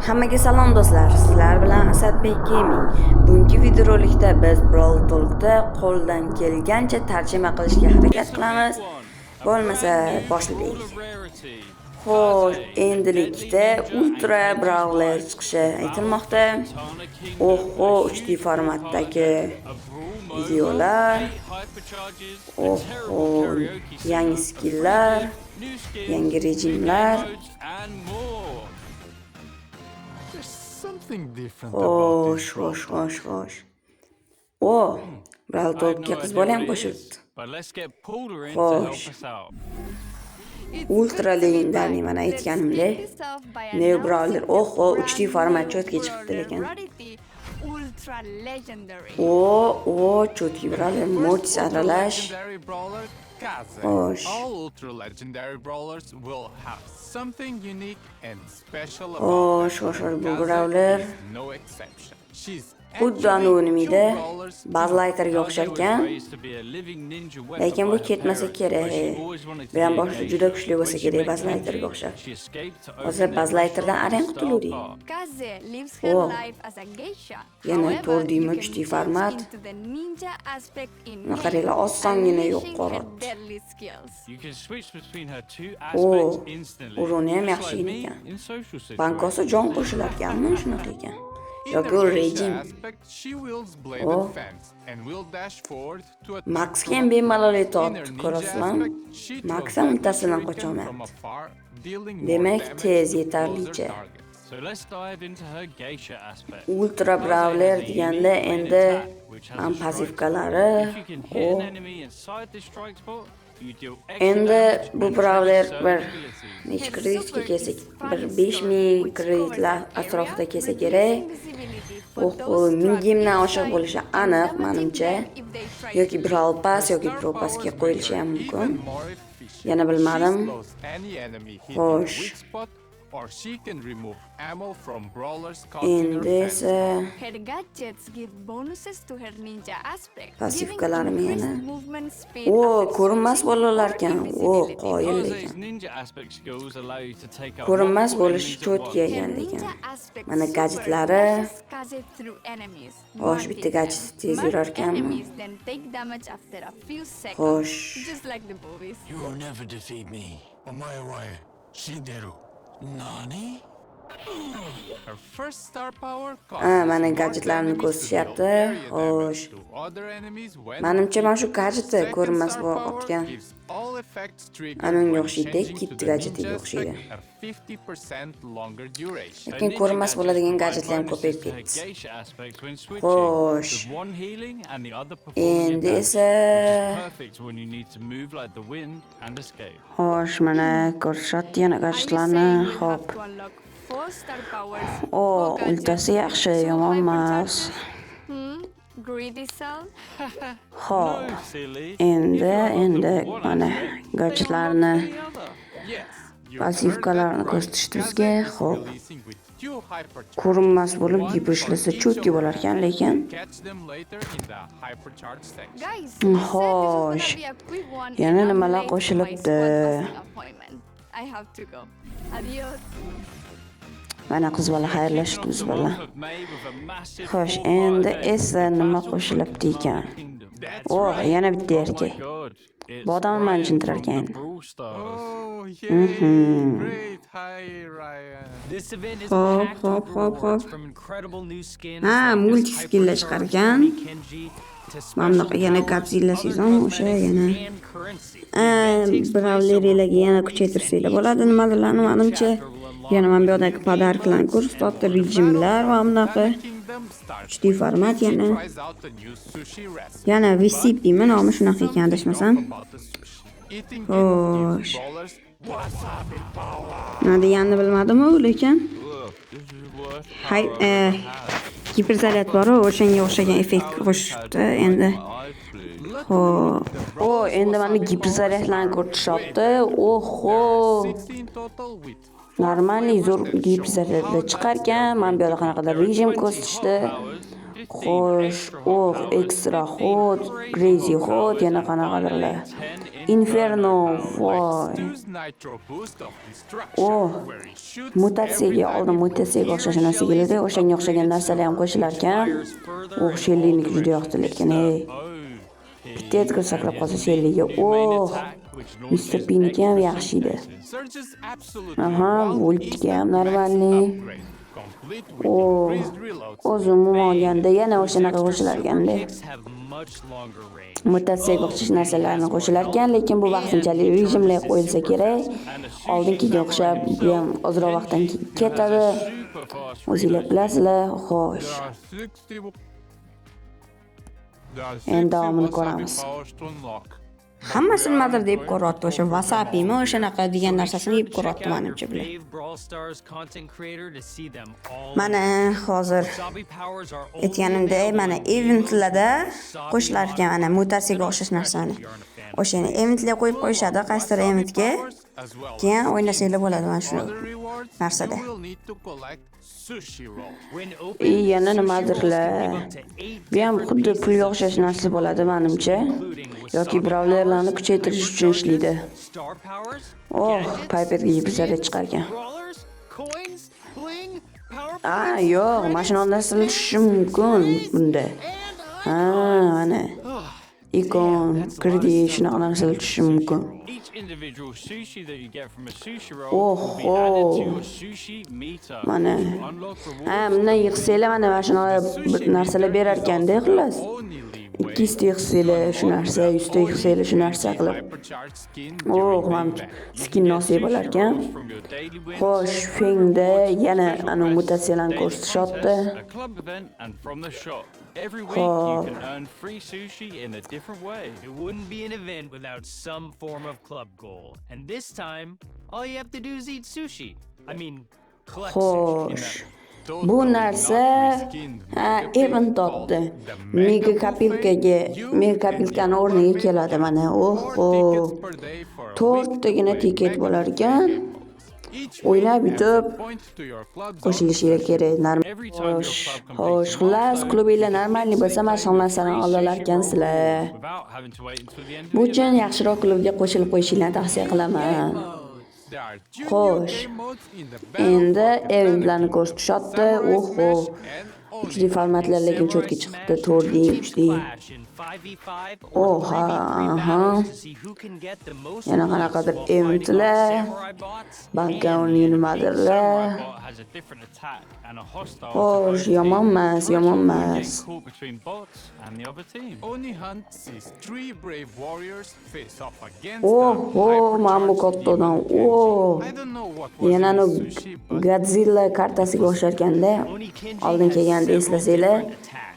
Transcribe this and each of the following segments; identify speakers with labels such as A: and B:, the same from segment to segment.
A: Hammaga salom do'stlar. Sizlar bilan Asadbek Gaming. Bugungi videorolikda biz Brawl Talk'da qo'ldan kelgancha tarjima qilishga harakat qilamiz. Bo'lmasa boshlaylik. Xo'sh, endilikda Ultra Brawler chiqishi aytilmoqda. Oho, 3D formatdagi videolar. Oho, yangi skilllar, yangi rejimlar. Xo'sh. O, Brawl Talk'ga qiz bola ham qo'shildi. Xo'sh. Ultra legendarniy mana aytganimdek. Neo Brawler. Oho, 3D format cho'tga chiqibdi lekin. Cho'tki Brawler Mortis aralash. Xo'sh.
B: All ultra legendary brawlers will have something unique and special
A: Xo'sh, bu Brawler
B: no exception. She's
A: xuddi anonimida Bazlighterga o'xshar ekan. Lekin bu ketmasa kerak. Bu ham boshida juda kuchli bo'lsa kerak Bazlighterga o'xshab. Hozir Bazlighterdan arang qutuldik. Yana 4D 3D format. Qaranglar, osongina yo'q qo'rqdi. Uruni ham yaxshi ekan. Bankosa jon qo'shilar ekanmi shunaqa ekan. Yoki rejim. Maxga ham bemalol yetibdi, ko'rasizlarmi? Max ham muntasidan qocholmayapti. Demak, tez yetarlicha. Ultra Brawler deganda endi ham pasivkalari, endi bu Brawler bir necha kreditga kelsak, bir 5000 kreditlar atrofida kelsa kerak. Ming gemdan oshiq bo'lishi aniq menimcha. Yoki Brawl Pass yoki Pro Passga qo'yilishi ham mumkin. Yana bilmadim. Xo'sh.
B: Or she can remove ammo from brawlers
A: Endi esa
C: her gadgets give bonuses to her ninja aspect.
A: Passivkalarim yana. Ko'rinmas bolalar ekan. Qoyil ekan. Ko'rinmas bo'lish cho'tga ekan lekin. Mana gadjetlari. Xo'sh, bitta gadjet tez yurar ekanmi? Xo'sh.
D: You will never defeat me. Omae Shideru. Nani?
B: Her first star power
A: mana gadjetlarni ko'rsatyapti. Xo'sh. Menimcha mana shu gadjetni ko'rinmas bo'lgan. Anonga o'xshaydi, kitti gadjetiga o'xshaydi. Lekin ko'rinmas bo'ladigan gadjetlar ham ko'payib ketdi. Xo'sh. Endi esa Xo'sh, mana ko'rsatdi yana gadjetlarni. Xo'p. Ultasi yaxshi, yomon emas. Xo'p. Endi mana gadjetlarni passivkalarni ko'rsatishdi bizga. Xo'p. Ko'rinmas bo'lib yiprishlasa cho'tki bo'lar ekan, lekin xo'sh. Yana nimalar qo'shilibdi? Mana qiz bola xayrlashdi biz bilan. Xo'sh, endi esa nima qo'shilibdi ekan? Yana bitta erkak. Bodam manjintirar ekan. Xo'p. Multi skilllar chiqargan. Mana yana Godzilla sezon o'sha yana. Brawlerlarga yana kuchaytirsanglar bo'ladi nimalarni menimcha. Yana mana bu yerdagi podarklarni ko'rsatdi, rejimlar va bunaqa 3D format yana VCP mi nomi shunaqa ekan adashmasam. Xo'sh. Nima deganini bilmadim-ku, lekin giperzaryad bor-ku, o'shanga o'xshagan effekt qo'shibdi endi. Xo'p. Endi mana giperzaryadlarni ko'rsatdi. Oho. Normalniy zo'r giperzaryadlar chiqargan. Mana bu yerda qanaqadir rejim ko'rsatishdi. Xo'sh, ekstra hot, crazy hot, yana qanaqadirlar. Inferno, voy.
B: Stu's nitro boost of destruction,
A: Oh,
B: where he shoots
A: mutatsiyaga oldin mutatsiyaga o'xshash narsa keladi. O'shanga o'xshagan narsalar ham qo'shilar ekan. Shelliniki juda yoqdi lekin, ey. Bitta Edgar sakrab qolsa Shelliga. Mr. Piniki ham yaxshi edi.
B: surges absolutely
A: Aha, Voltga ham normalniy.
B: upgrade, complete with increased reload.
A: O'zim olganda yana o'shanaqa qo'shilar ekanda.
E: have much longer range.
A: Mutatsiyaga o'xshash narsalarni qo'shilar ekan, lekin bu vaqtinchalik rejimga qo'yilsa kerak. Oldingiga o'xshab bu ham ozroq vaqtdan keyin ketadi.
B: Super fast
A: O'zinglar bilasizlar, xo'sh.
B: And
A: davomini ko'ramiz. Hammasini nimadir deb ko'ryapti, o'sha WhatsApp'imi, o'shanaqa degan narsasini yeb ko'ryapti menimcha bular.
E: Brave Brawl Stars content creator to see them all.
A: Mana hozir
E: Zombie powers are
A: aytganimdek, mana eventlarda qo'shilar ekan, mana mutatsiyaga o'xshash narsani. O'shani eventga qo'yib qo'yishadi, qaysidir eventga. Keyin o'ynasanglar bo'ladi mana shu narsada. Yana nimadirlar. Bu ham xuddi pulga o'xshash narsa bo'ladi menimcha. Yoki brawlerlarni kuchaytirish uchun ishlaydi.
E: star powers,
A: Piperga yibizada chiqar ekan.
E: brawlers, coins, bling, power
A: Yo'q, mana shu narsalar tushishi mumkin bunda. Mana. Ikon, kredit, shunaqa narsalar tushishi mumkin.
E: Each individual sushi that you get from a sushi roll will be added to your sushi meter.
A: Mana.
E: Unlock rewards.
A: Bundan yig'sanglar mana shunaqa bir narsalar berar ekanda, xullas. 200 ta yig'sanglar shu narsa, 100 ta yig'sanglar shu narsa qilib. Mana skin nasib bo'lar ekan. Xo'sh, Fengda yana ana mutatsiyalarni ko'rsatishyapti.
E: A club event and from the shop. Every week you can earn free sushi in a different way. It wouldn't be an event without some form of club goal. And this time, all you have to do is eat sushi. I mean, collect sushi.
A: Xo'sh. Bu narsa event topdi. Mega kapilkani o'rniga keladi mana. 4 tagina tiket bo'lar ekan. O'ynab yutib qo'shilishiga kerak. Xo'sh, xullas klubinglar normalniy bo'lsa mana shu narsalarni olalar ekansizlar. Bu uchun yaxshiroq klubga qo'shilib qo'yishinglarni tavsiya qilaman. Xo'sh. Endi eventlarni ko'rsatishyapti. Uchli formatlar lekin cho'tga chiqibdi. 4D, 3D. Yana qanaqadir eventlar, bankka nimadirlar. Xo'sh, yomon emas. Mana bu kattadan. Yana Godzilla kartasiga o'xshar ekanda. Oldin kelganda eslasanglar,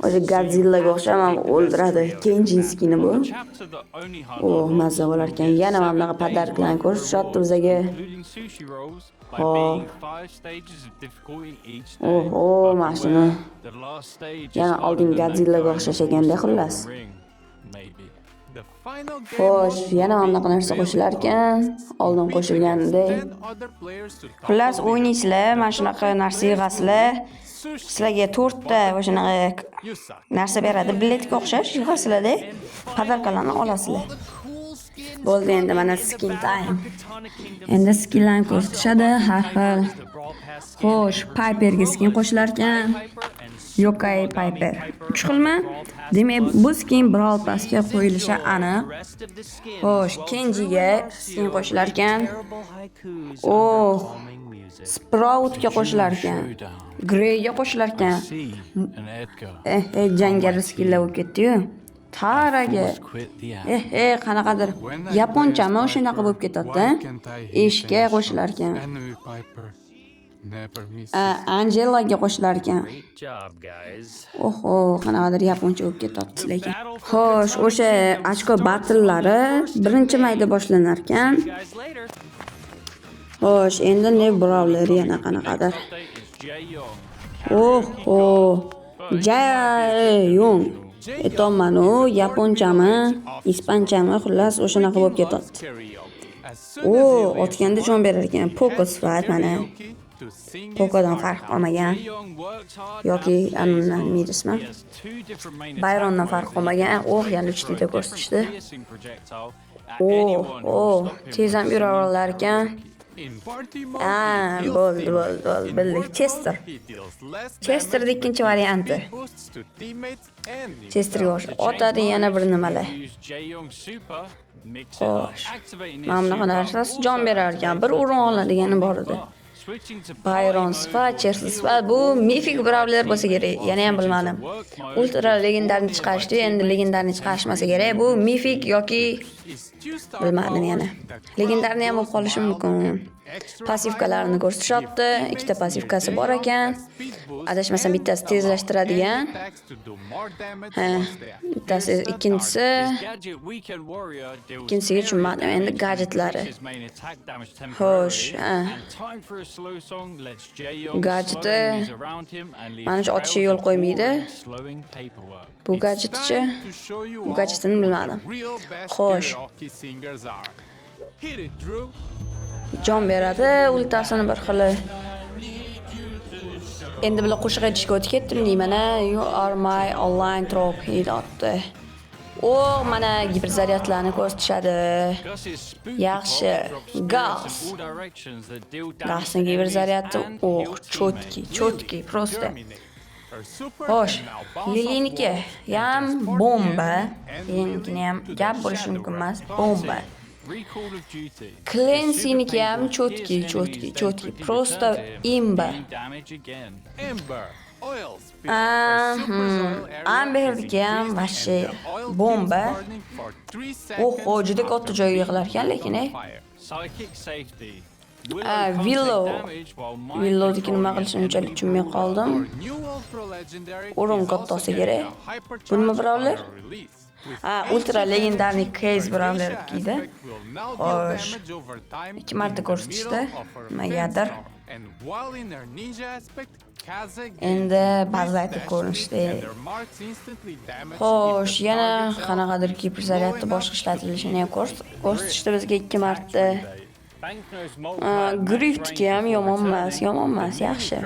A: o'sha Godzillaga o'xshab o'ldiradi. Kenjin skini bu. Mazza bo'lar ekan. Yana mana bunaqa podarklarni ko'rsatishyapti bizga. Mana shuni. Yana oldin Godzillaga o'xshash ekanda, xullas. Xo'sh, yana mana bunaqa narsa qo'shilar ekan. Oldin qo'shilgandek. Xullas, o'ynaysizlar, mana shunaqa narsa yig'asizlar. Sizlarga 4 ta o'shanaqa narsa beradi, biletga o'xshash yig'asizlar-da. Podarkalarni olasizlar. Bo'ldi, endi mana skin time. Endi skinlarni ko'rsatishadi, har xil. Xo'sh, Piperga skin qo'shilar ekan. Yokai Piper. 3 xilmi? Demak, bu skin Brawl Passga qo'yilishi aniq. Xo'sh, Kenjiga skin qo'shilar ekan. Sproutga qo'shilar ekan. Greyga qo'shilar ekan. Jangari skinlar bo'lib ketdi-yu. Taraga. Qanaqadir yaponchami o'shanaqa bo'lib ketadi-da. Eshga qo'shilar ekan. Angelaga qo'shilar ekan. Qanaqadir yaponcha bo'lib ketyapti lekin. Xo'sh, o'sha ochko battlelari 1-mayda boshlanar ekan. Xo'sh, endi ne brawler yana qanaqadir. Jaeyong. Aytolmanu, yaponchami, ispanchami, xullas o'shanaqa bo'lib ketyapti. Otganda jon berar ekan. Poco sifat mana. Pocodan farq qilmagan. Yoki anundan Byrondan farq qilmagan. Yana 3 ta ko'rsatishdi.
E: at
A: Oh,
E: anyone who
A: oh,
E: will stop him
A: tez ham
E: from
A: yura
E: singing
A: olar ekan.
B: In party mode,
A: Ah,
B: he deals
A: bo'ldi,
B: damage.
A: bo'ldi,
B: In
A: bildik.
B: work
A: Chester.
B: mode, he deals less
A: Chester'ning
B: damage,
A: ikkinchi
B: but gives
A: varianti.
B: speed boosts to teammates and
A: Chesterga
B: himself.
A: o'xshab otadi yana bir nimalar.
E: Use Jaeyoung super, mix it up,
A: Xo'sh.
E: activating his
A: Mana bunaqa
E: super
A: narsasi
E: also
A: jon berar ekan. Bir
E: activates
A: urun
E: the
A: oladigani bor edi.
E: Switching to
A: Byron
E: party
A: sifat,
E: mode
A: Chester
E: will
A: sifat bu
E: heal
A: mifik brawler bo'lsa kerak. Yana ham
E: Switching to
A: bilmadim.
E: work mode
A: Ultra
E: gives
A: legendarni
E: all
A: chiqarishdi,
E: nearby
A: endi legendarni chiqarishmasa kerak. Bu mifik yoki
B: His two-star
A: bilmadim yana.
B: powers, the
A: Legendarni ham
B: crowd
A: bo'lib qolishi
B: goes
A: mumkin.
B: wild. Extra
A: Passivkalarini
B: high
A: ko'rsatishyapti.
B: roll,
A: Ikkita
B: give
A: passivkasi
B: teammates
A: bor
B: near
A: ekan.
B: Jaeyoung a speed boost
A: Adashmasam
B: and
A: bittasi
B: allow
A: tezlashtiradigan.
B: enemy attacks to do more damage
A: Ha,
B: once they are
A: bittasi
B: pierced the
A: ikkinchisi
B: target.
E: Gadget Weekend Warrior deals
A: ikkinchisiga tushunmadim.
E: area
A: Endi
E: damage,
A: gadjetlari.
E: increases main attack damage
A: Xo'sh,
E: temporarily, and Time for a Slow Song lets Jaeyoung
A: Gadgeti
E: slow enemies around him and leave
A: mana shu otishga
E: trails
A: yo'l
E: of
A: qo'ymaydi.
E: boring, slowing paperwork.
A: Bu gadjetchi
B: Time to show you
A: bu
B: all
A: gadjetini
B: who
A: bilmadim.
B: the real best
A: Xo'sh.
B: karaoke singers are. Hit it, Drew.
A: jon beradi, ultasini bir xili. Endi bular qo'shiq aytishga o'tib ketdim deyman. You are my online trophy dotdi. O, mana giperzaryadlarni ko'rsatishadi.
E: Gus's spooky
A: Yaxshi.
E: pulse drops spirits
A: Gus.
E: in all directions that deal damage
A: Gasning
E: to
A: giperzaryadi.
E: enemies and
A: Oh,
E: heal
A: chotki,
E: teammates.
A: chotki, просто.
B: Terminate. Her super
A: Xo'sh,
B: can now bounce off
A: Liliniki
B: walls
A: ham
B: and transport
A: bomba.
B: the enemy and
A: Lilinikini ham
B: Lily to
A: gap
B: the
A: bo'lishi
B: Shadow
A: mumkin
B: Realm.
A: emas, bomba.
E: Recall of Duty.
A: Clancy'niki ham
E: The super
A: chotki,
E: paintball
A: chotki,
E: hits
A: chotki.
E: enemies, then
A: Просто
E: quickly return to him,
A: imba.
E: dealing damage again.
B: Ember. Oil spill. Her super oil area
A: Amberdiki
B: is
A: ham
B: increased
A: вообще
B: and the oil keeps
A: bomba.
B: burning for 3
A: Oho,
B: seconds
A: juda katta
B: after
A: joyga
B: being
A: yig'ilar ekan,
B: lit
A: lekin,
B: on
A: eh?
B: fire.
E: Psychic safety.
A: Willow.
E: Willow
A: Willow'diki nima qilishini unchalik tushunmay qoldim.
B: Our new ultra legendary
A: O'rin
B: is also
A: kattasi
B: getting
A: kerak.
B: a hypercharge
A: Bunimi brawler?
B: on her release. With
A: Ah,
B: ancient
A: ultra legendarni
B: energy,
A: Case
B: her
A: brawler
B: geisha
A: kiydi.
B: aspect will now deal
A: Xo'sh.
B: damage over time
A: Ikki marta
B: in the
A: ko'rsatishdi.
B: middle of her
A: Nimagadir.
B: fence. And while in her ninja aspect, Kaza
A: Endi ba'zilar ko'rinishdi. Xo'sh, yana qanaqadir giperzaryadni boshqa ishlatilishini ham ko'rsatishdi bizga 2 marta. Griftki ham yomon emas, yaxshi.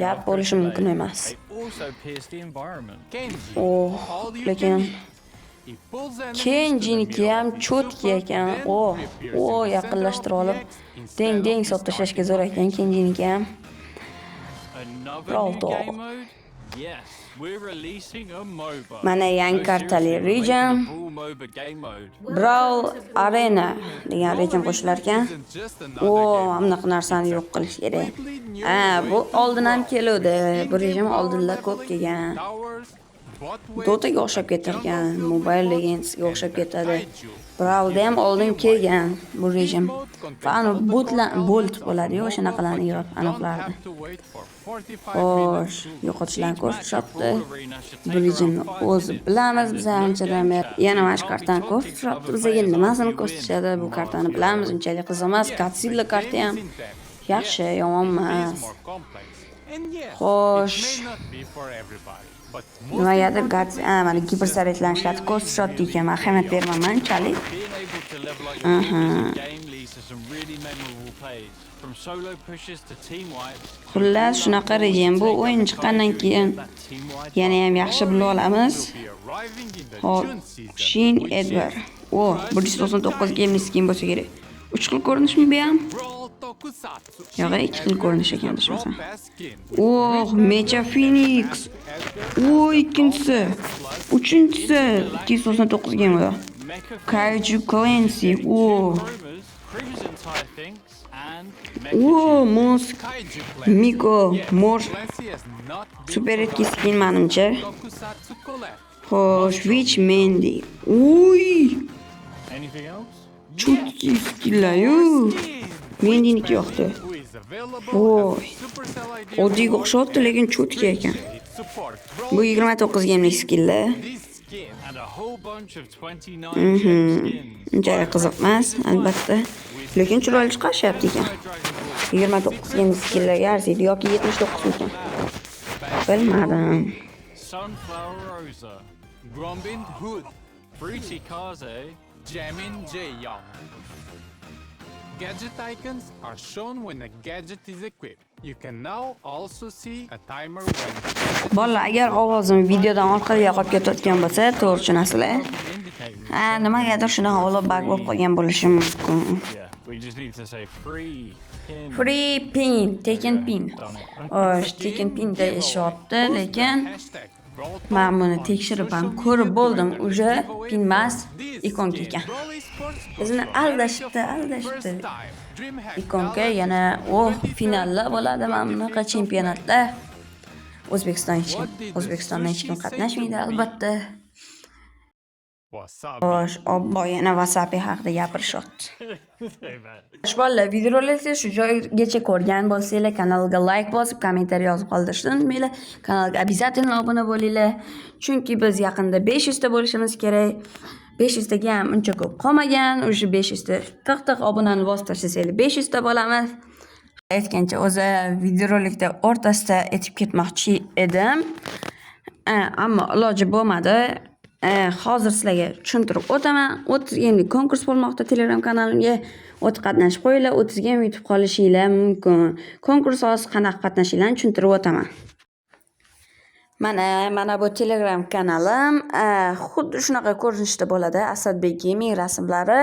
A: Gap bo'lishi mumkin emas. Oh, lekin Kenjiniki ham chotki ekan. O, yaqinlashtirib olib, deng sotib tashlashga zo'r ekan Kenjiniki ham. Bravo. Mana yangi kartali region. Brawl Arena degan region qo'shilar ekan. O, bunaqa narsani yo'q qilish kerak. Bu oldin ham keluvdi. Bu region oldinlar ko'p kelgan. Dotaga o'xshab ketarkan, Mobile Legendsga o'xshab ketadi. Brawlda ham oldin kelgan bu rejim. Fani bolt bo'ladi-yu, o'shanaqalarni yig'ib aniqlardi. Xo'sh, yo'qotishlarni ko'rsatyapti. Bu rejimni o'zi bilamiz biz anchadan beri. Yana mana shu kartani ko'rsatyapti. Bizga nimasini ko'rsatishadi? Bu kartani bilamiz, unchalik qiziq emas. Godzilla karti ham yaxshi, yomon emas. Xo'sh. Nimagadir mana giperzaryadlarni ishlatib ko'rsatyapti ekan. Men ahamiyat bermayman unchalik. Xullas, shunaqa rejim. Bu o'yin chiqqandan keyin yana ham yaxshi bilib olamiz. Hop, Shin Edward. 199 gaming skin bo'lsa kerak. 3 xil ko'rinishmi bu ham? Yo'q, 2 xil ko'rinish ekan desmasam. Mecha Phoenix. Ikkinchisi. Uchinchisi 299 ga bu. Kaiju Clancy. Mosk. Miko Morse. Super etki skin menimcha. Xo'sh, Witch Mandy. Chutki skinlar-yu. Mendiyniki yo'qdi. Oddiga o'xshatdi, lekin chutki ekan. Bu 29 gamlik skilllar. Unchalik qiziq emas, albatta. Lekin chiroyli chiqarishyapti ekan. 29 gamlik skilllarga arziydi yoki 79 ekan. Bilmadim.
E: Sunflower Rosa, Grumbin Hood, Fruity Kaze,
B: Jamin Jaeyoung. gadget icons are shown when a gadget is equipped. You can now also see a timer when the gadget
A: Bolalar, agar ovozim videodan orqaga qolib ketayotgan bo'lsa, to'g'ri tushunasizlar. Ha, nimagadir shunaqa olib bug bo'lib qolgan bo'lishi mumkin.
E: Yeah, we just need to say free pin.
A: Free pin, taken pin. Xo'sh, taken pin deyishyapti, lekin
B: hashtag Brawl
A: men buni tekshirib ham ko'rib bo'ldim. Uje pin emas, ikonka ekan. Bizni aldashibdi. Ikonka yana finallar bo'ladi mana bunaqa chempionatlar. O'zbekistondan hech kim qatnashmaydi albatta.
B: Wasabi.
A: Xo'sh, obbo yana Wasabi haqida gapirishyapti. Bolalar, videorolikni shu joygacha ko'rgan bo'lsanglar, kanalga like bosib, kommentariy yozib qoldirishni unutmanglar. Kanalga обязательно obuna bo'linglar. Chunki biz yaqinda 500 ta bo'lishimiz kerak. 500 taga ham uncha ko'p qolmagan. O'sha 500 ta tiq obunani bosib tashlasangiz 500 ta bo'lamiz. Aytgancha o'zi videorolikda o'rtasida aytib ketmoqchi edim. Ammo iloji bo'lmadi. Hozir sizlarga tushuntirib o'taman. 30 gamelik konkurs bo'lmoqda Telegram kanalimga. O'tib qatnashib qo'yinglar, 30 game yutib qolishinglar mumkin. Konkurs hozir qanaqa qatnashinglarni tushuntirib o'taman. Mana bu Telegram kanalim xuddi shunaqa ko'rinishda bo'ladi. Asadbek Gaming rasmlari.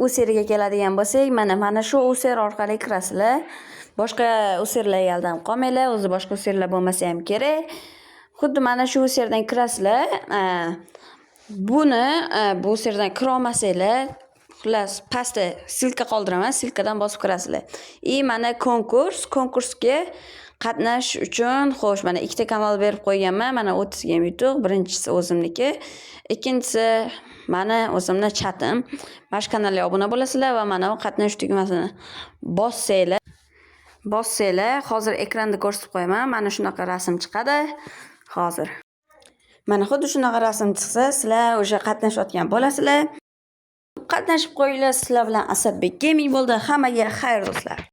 A: U seriyaga keladigan bo'lsak, mana shu user orqali kirasizlar. Boshqa userlarga aldanib qolmanglar. O'zi boshqa userlar bo'lmasa ham kerak. Xuddi mana shu userdan kirasizlar. Bu userdan kira olmasanglar, xullas pastda silka qoldiraman, silkadan bosib kirasizlar. Mana konkursga qatnash uchun, xo'sh, mana ikkita kanal berib qo'yganman. Mana 30 game yutuq. Birinchisi o'zimniki, ikkinchisi mana o'zimning chatim. Mana shu kanalga obuna bo'lasizlar va mana bu qatnash tugmasini bossanglar, hozir ekranda ko'rsatib qo'yaman. Mana shunaqa rasm chiqadi. Hozir. Mana xuddi shunaqa rasm chiqsa, sizlar o'sha qatnashayotgan bo'lasizlar. Qatnashib qo'yinglar. Sizlar bilan Asadbek Gaming bo'ldi. Hammaga xayr do'stlar.